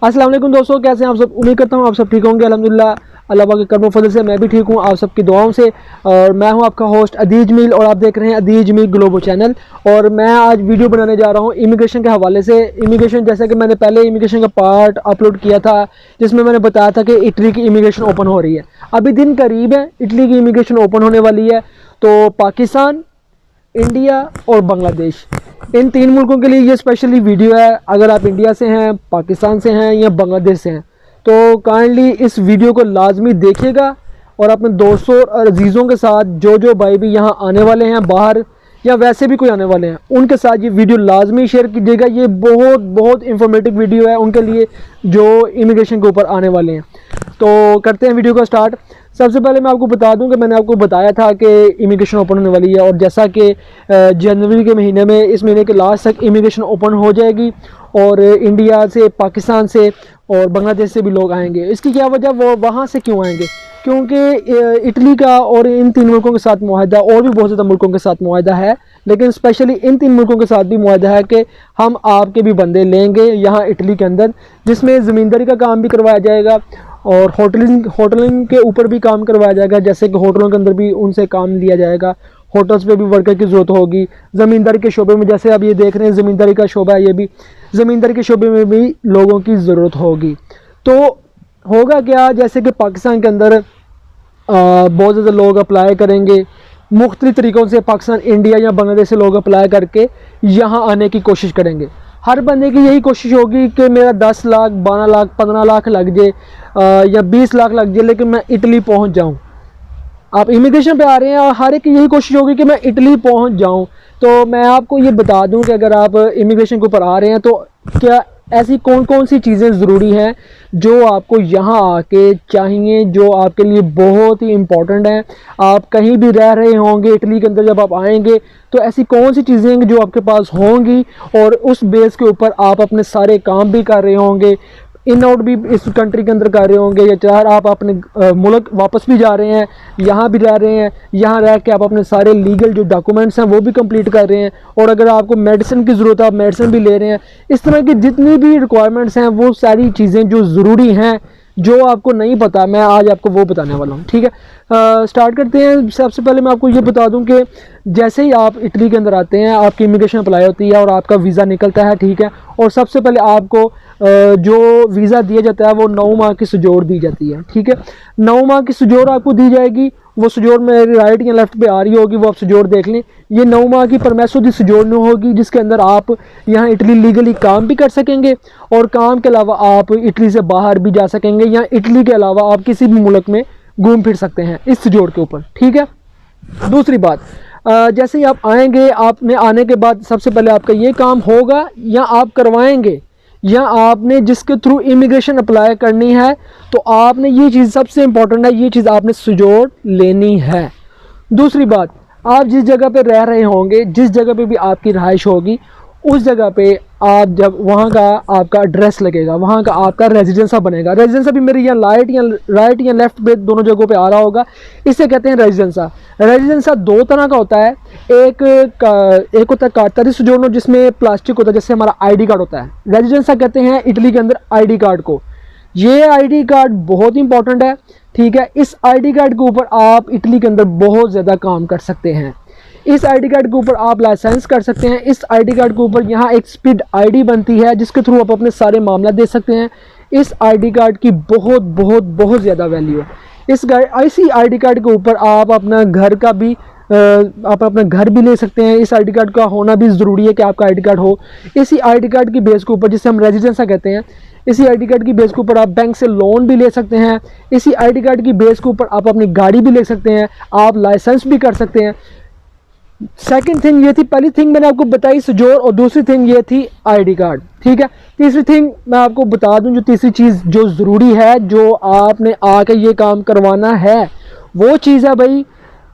अस्सलाम वालेकुम दोस्तों, कैसे हैं आप सब। उम्मीद करता हूँ आप सब ठीक होंगे। अल्हम्दुलिल्लाह अल्लाह पाक के करम फजल से मैं भी ठीक हूँ, आप सबकी दुआओं से। और मैं हूँ आपका होस्ट अदील जमील और आप देख रहे हैं अदील जमील ग्लोबल चैनल। और मैं आज वीडियो बनाने जा रहा हूँ इमिग्रेशन के हवाले से। इमिग्रेशन, जैसा कि मैंने पहले इमिग्रेशन का पार्ट अपलोड किया था जिसमें मैंने बताया था कि इटली की इमिग्रेशन ओपन हो रही है। अभी दिन करीब है, इटली की इमिग्रेशन ओपन होने वाली है। तो पाकिस्तान, इंडिया और बांग्लादेश, इन तीन मुल्कों के लिए ये स्पेशली वीडियो है। अगर आप इंडिया से हैं, पाकिस्तान से हैं या बांग्लादेश से हैं तो काइंडली इस वीडियो को लाजमी देखिएगा और अपने दोस्तों और अजीज़ों के साथ, जो भाई भी यहाँ आने वाले हैं बाहर या वैसे भी कोई आने वाले हैं, उनके साथ ये वीडियो लाजमी शेयर कीजिएगा। ये बहुत बहुत इंफॉर्मेटिव वीडियो है उनके लिए जो इमिग्रेशन के ऊपर आने वाले हैं। तो करते हैं वीडियो का स्टार्ट। सबसे पहले मैं आपको बता दूं कि मैंने आपको बताया था कि इमिग्रेशन ओपन होने वाली है और जैसा कि जनवरी के महीने में, इस महीने के लास्ट तक इमिग्रेशन ओपन हो जाएगी और इंडिया से, पाकिस्तान से और बांग्लादेश से भी लोग आएंगे। इसकी क्या वजह, वो वहाँ से क्यों आएंगे? क्योंकि इटली का और इन तीन मुल्कों के साथ मुआहदा, और भी बहुत ज़्यादा मुल्कों के साथ मुआहदा है, लेकिन स्पेशली इन तीन मुल्कों के साथ भी मुआहदा है कि हम आपके भी बंदे लेंगे यहाँ इटली के अंदर, जिसमें ज़मींदारी का काम भी करवाया जाएगा और होटलिंग के ऊपर भी काम करवाया जाएगा। जैसे कि होटलों के अंदर भी उनसे काम लिया जाएगा, होटल्स पे भी वर्कर की ज़रूरत होगी। ज़मींदारी के शोबे में, जैसे आप ये देख रहे हैं ज़मींदारी का शोबा है, ये भी ज़मींदारी के शोबे में भी लोगों की ज़रूरत होगी। तो होगा क्या, जैसे कि पाकिस्तान के अंदर बहुत ज़्यादा लोग अप्लाई करेंगे मुख्तलिफ़ तरीक़ों से। पाकिस्तान, इंडिया या बांग्लादेश से लोग अप्लाई करके यहाँ आने की कोशिश करेंगे। हर बंदे की यही कोशिश होगी कि मेरा 10 लाख, 12 लाख, 15 लाख लग जाए या 20 लाख लग जाए, लेकिन मैं इटली पहुँच जाऊँ। आप इमिग्रेशन पे आ रहे हैं और हर एक की यही कोशिश होगी कि मैं इटली पहुँच जाऊँ। तो मैं आपको ये बता दूँ कि अगर आप इमिग्रेशन के ऊपर आ रहे हैं तो क्या ऐसी कौन कौन सी चीज़ें ज़रूरी हैं जो आपको यहाँ आके चाहिए, जो आपके लिए बहुत ही इम्पॉर्टेंट हैं। आप कहीं भी रह रहे होंगे इटली के अंदर, जब आप आएंगे तो ऐसी कौन सी चीज़ें हैं जो आपके पास होंगी और उस बेस के ऊपर आप अपने सारे काम भी कर रहे होंगे, इन आउट भी इस कंट्री के अंदर कर रहे होंगे, या चाहे आप अपने मुल्क वापस भी जा रहे हैं, यहाँ भी रह रहे हैं, यहाँ रह के आप अपने सारे लीगल जो डॉक्यूमेंट्स हैं वो भी कंप्लीट कर रहे हैं। और अगर आपको मेडिसिन की ज़रूरत है, आप मेडिसिन भी ले रहे हैं। इस तरह की जितनी भी रिक्वायरमेंट्स हैं, वो सारी चीज़ें जो ज़रूरी हैं, जो आपको नहीं पता, मैं आज आपको वो बताने वाला हूँ। ठीक है, स्टार्ट करते हैं। सबसे पहले मैं आपको ये बता दूं कि जैसे ही आप इटली के अंदर आते हैं, आपकी इमिग्रेशन अप्लाई होती है और आपका वीज़ा निकलता है। ठीक है, और सबसे पहले आपको जो वीज़ा दिया जाता है वो 9 माह की सुजोर दी जाती है। ठीक है, 9 माह की सुजोर आपको दी जाएगी। वो सुजोर मेरी राइट या लेफ्ट पे आ रही होगी, वो आप सुजोर देख लें। ये 9 माह की परमेसो दी सुजोर होगी, जिसके अंदर आप यहाँ इटली लीगली काम भी कर सकेंगे और काम के अलावा आप इटली से बाहर भी जा सकेंगे, या इटली के अलावा आप किसी भी मुल्क में घूम फिर सकते हैं इस सुजोर के ऊपर। ठीक है, दूसरी बात, जैसे ही आप आएंगे, आपने आने के बाद सबसे पहले आपका ये काम होगा या आप करवाएंगे, या आपने जिसके थ्रू इमिग्रेशन अप्लाई करनी है, तो आपने ये चीज़ सबसे इंपॉर्टेंट है, ये चीज़ आपने सुजोर लेनी है। दूसरी बात, आप जिस जगह पे रह रहे होंगे, जिस जगह पे भी आपकी रहाइश होगी, उस जगह पे आप जब वहाँ का आपका एड्रेस लगेगा, वहाँ का आपका रेजिडेंसा बनेगा। रेजिडेंसा भी मेरी यहाँ राइट या लेफ्ट पे दोनों जगहों पे आ रहा होगा, इसे कहते हैं रेजिडेंसा। रेजिडेंसा दो तरह का होता है। एक होता है काटतारी सुजोर्नो, जिसमें प्लास्टिक होता है, जैसे हमारा आईडी कार्ड होता है। रेजिडेंसा कहते हैं इटली के अंदर आईडी कार्ड को। ये आईडी कार्ड बहुत इंपॉर्टेंट है। ठीक है, इस आईडी कार्ड के ऊपर आप इटली के अंदर बहुत ज़्यादा काम कर सकते हैं। इस आईडी कार्ड के ऊपर आप लाइसेंस कर सकते हैं। इस आईडी कार्ड के ऊपर यहाँ एक स्पीड आईडी बनती है, जिसके थ्रू आप अपने सारे मामला दे सकते हैं। इस आईडी कार्ड की बहुत बहुत बहुत ज़्यादा वैल्यू है। इसी आईडी कार्ड के ऊपर आप अपना घर का भी आप अपना घर भी ले सकते हैं। इस आईडी कार्ड का होना भी ज़रूरी है कि आपका आईडी कार्ड हो। इसी आईडी कार्ड की बेस के ऊपर, जिसे हम रेजिडेंसा कहते हैं, इसी आईडी कार्ड की बेस के ऊपर आप बैंक से लोन भी ले सकते हैं। इसी आईडी कार्ड की बेस के ऊपर आप अपनी गाड़ी भी ले सकते हैं, आप लाइसेंस भी कर सकते हैं। सेकंड थिंग ये थी, पहली थिंग मैंने आपको बताई सुजोर, और दूसरी थिंग ये थी आईडी कार्ड। ठीक है, तीसरी थिंग मैं आपको बता दूं, जो तीसरी चीज़ जो ज़रूरी है, जो आपने आके ये काम करवाना है, वो चीज़ है भाई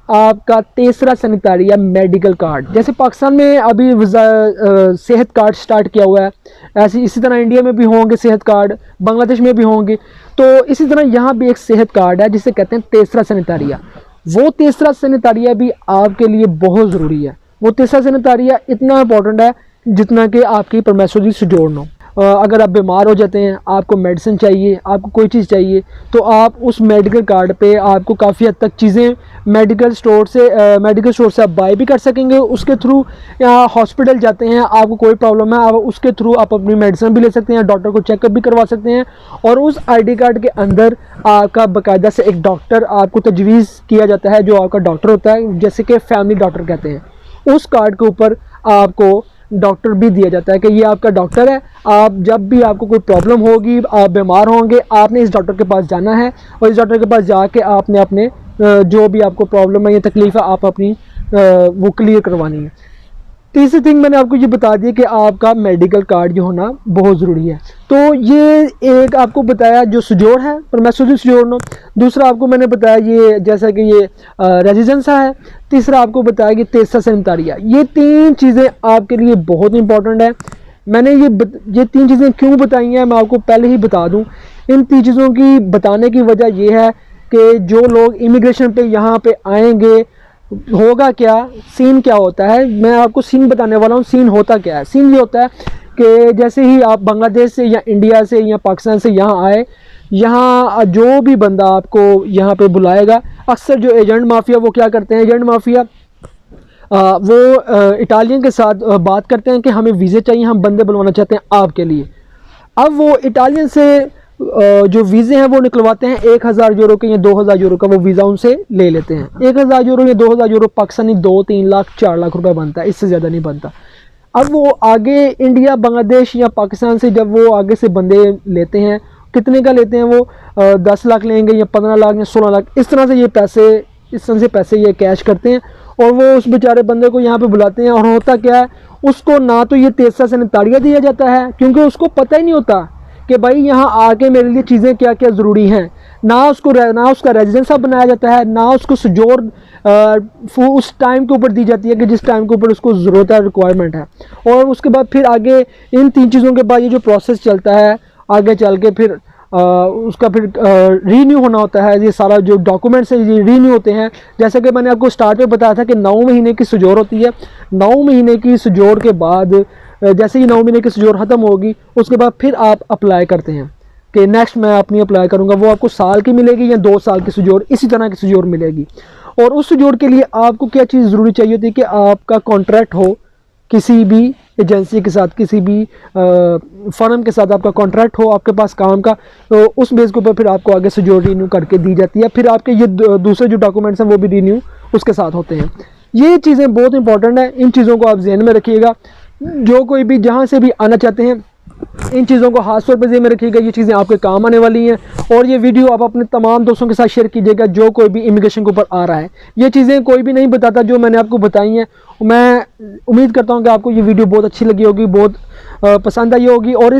आपका तीसरा सैनिटरी या मेडिकल कार्ड। जैसे पाकिस्तान में अभी सेहत कार्ड स्टार्ट किया हुआ है, इसी तरह इंडिया में भी होंगे सेहत कार्ड, बांग्लादेश में भी होंगे। तो इसी तरह यहाँ भी एक सेहत कार्ड है जिसे कहते हैं तीसरा सैनिटरिया। वो तीसरा सैनिटरिया भी आपके लिए बहुत ज़रूरी है। वो तीसरा सैनिटरिया इतना इंपॉर्टेंट है जितना कि आपकी परमेसो दी सुजोर। अगर आप बीमार हो जाते हैं, आपको मेडिसिन चाहिए, आपको कोई चीज़ चाहिए, तो आप उस मेडिकल कार्ड पे आपको काफ़ी हद तक चीज़ें मेडिकल स्टोर से आप बाय भी कर सकेंगे उसके थ्रू। या हॉस्पिटल जाते हैं, आपको कोई प्रॉब्लम है, आप उसके थ्रू आप अपनी मेडिसिन भी ले सकते हैं, डॉक्टर को चेकअप भी करवा सकते हैं। और उस आईडी कार्ड के अंदर आपका बाकायदा से एक डॉक्टर आपको तजवीज़ किया जाता है, जो आपका डॉक्टर होता है, जैसे कि फैमिली डॉक्टर कहते हैं। उस कार्ड के ऊपर आपको डॉक्टर भी दिया जाता है कि ये आपका डॉक्टर है, आप जब भी आपको कोई प्रॉब्लम होगी, आप बीमार होंगे, आपने इस डॉक्टर के पास जाना है और इस डॉक्टर के पास जाके आपने अपने जो भी आपको प्रॉब्लम है या तकलीफ़ है, आप अपनी वो क्लियर करवानी है। तीसरी थिंग मैंने आपको ये बता दी कि आपका मेडिकल कार्ड जो होना बहुत ज़रूरी है। तो ये एक आपको बताया जो सुजोर है, परमिसिव सुजोर नो। दूसरा आपको मैंने बताया ये जैसा कि ये रेजिडेंसा है। तीसरा आपको बताया कि तेसा सेनेटारिया। ये तीन चीज़ें आपके लिए बहुत इंपॉर्टेंट है। मैंने ये तीन चीज़ें क्यों बताई हैं मैं आपको पहले ही बता दूँ। इन तीन चीज़ों की बताने की वजह यह है कि जो लोग इमिग्रेशन पे यहाँ पे आएंगे, होगा क्या, सीन क्या होता है, मैं आपको सीन बताने वाला हूँ। सीन होता क्या है? सीन ये होता है कि जैसे ही आप बांग्लादेश से या इंडिया से या पाकिस्तान से यहाँ आए, यहाँ जो भी बंदा आपको यहाँ पे बुलाएगा, अक्सर जो एजेंट माफिया वो क्या करते हैं, एजेंट माफिया वो इटालियन के साथ बात करते हैं कि हमें वीज़े चाहिए, हम बंदे बुलवाना चाहते हैं आपके लिए। अब वो इटालियन से जो वीज़े हैं वो निकलवाते हैं 1000 यूरो के या 2000 यूरो का वो वीज़ा उनसे ले लेते हैं। 1000 यूरो या 2000 यूरो पाकिस्तानी 2-3 लाख 4 लाख रुपए बनता है, इससे ज़्यादा नहीं बनता। अब वो आगे इंडिया, बांग्लादेश या पाकिस्तान से जब वो आगे से बंदे लेते हैं, कितने का लेते हैं वो 10 लाख लेंगे या 15 लाख या 16 लाख, इस तरह से पैसे ये कैश करते हैं और वो उस बेचारे बंदे को यहाँ पे बुलाते हैं। और होता क्या है, उसको ना तो ये तेसा सेनेटारिया दिया जाता है, क्योंकि उसको पता ही नहीं होता कि भाई यहाँ आके मेरे लिए चीज़ें क्या क्या ज़रूरी हैं। ना उसका रेजिडेंसा बनाया जाता है, ना उसको सुजोर उस टाइम के ऊपर दी जाती है कि जिस टाइम के ऊपर उसको ज़रूरत है, रिक्वायरमेंट है। और उसके बाद फिर आगे इन तीन चीज़ों के बाद ये जो प्रोसेस चलता है, आगे चल के फिर उसका फिर रीन्यू होना होता है। ये सारा जो डॉक्यूमेंट्स है ये रीन्यू होते हैं। जैसे कि मैंने आपको स्टार्ट में बताया था कि 9 महीने की सुजोर होती है। 9 महीने की सुजोर के बाद जैसे ही 9 महीने की सुजोर ख़त्म होगी, उसके बाद फिर आप अप्लाई करते हैं कि नेक्स्ट मैं अपनी अप्लाई करूँगा। वो आपको साल की मिलेगी या 2 साल की सुजोर, इसी तरह की सुजोर मिलेगी। और उस सुजोर के लिए आपको क्या चीज़ ज़रूरी चाहिए होती है कि आपका कॉन्ट्रैक्ट हो किसी भी एजेंसी के साथ, किसी भी फर्म के साथ आपका कॉन्ट्रैक्ट हो आपके पास काम का, तो उस बेस के ऊपर फिर आपको आगे सुजोर रिन्यू करके दी जाती है। फिर आपके ये दूसरे जो डॉक्यूमेंट्स हैं वो भी रिन्यू उसके साथ होते हैं। ये चीज़ें बहुत इंपॉर्टेंट हैं, इन चीज़ों को आप जहन में रखिएगा। जो कोई भी जहाँ से भी आना चाहते हैं, इन चीज़ों को खास तौर पर ज़हन में रखिएगा, ये चीज़ें आपके काम आने वाली हैं। और ये वीडियो आप अपने तमाम दोस्तों के साथ शेयर कीजिएगा जो कोई भी इमिग्रेशन के ऊपर आ रहा है। ये चीज़ें कोई भी नहीं बताता जो मैंने आपको बताई हैं। मैं उम्मीद करता हूँ कि आपको ये वीडियो बहुत अच्छी लगी होगी, बहुत पसंद आई होगी। और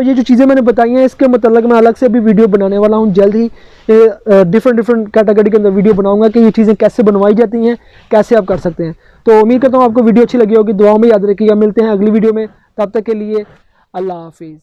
ये जो चीज़ें मैंने बताई हैं, इसके मतलब मैं अलग से भी वीडियो बनाने वाला हूँ जल्द ही। डिफरेंट कैटेगरी के अंदर वीडियो बनाऊंगा कि ये चीज़ें कैसे बनवाई जाती हैं, कैसे आप कर सकते हैं। तो उम्मीद करता हूँ आपको वीडियो अच्छी लगी होगी। दुआओं में याद रखिएगा। मिलते हैं अगली वीडियो में, तब तक के लिए अल्लाह हाफिज़।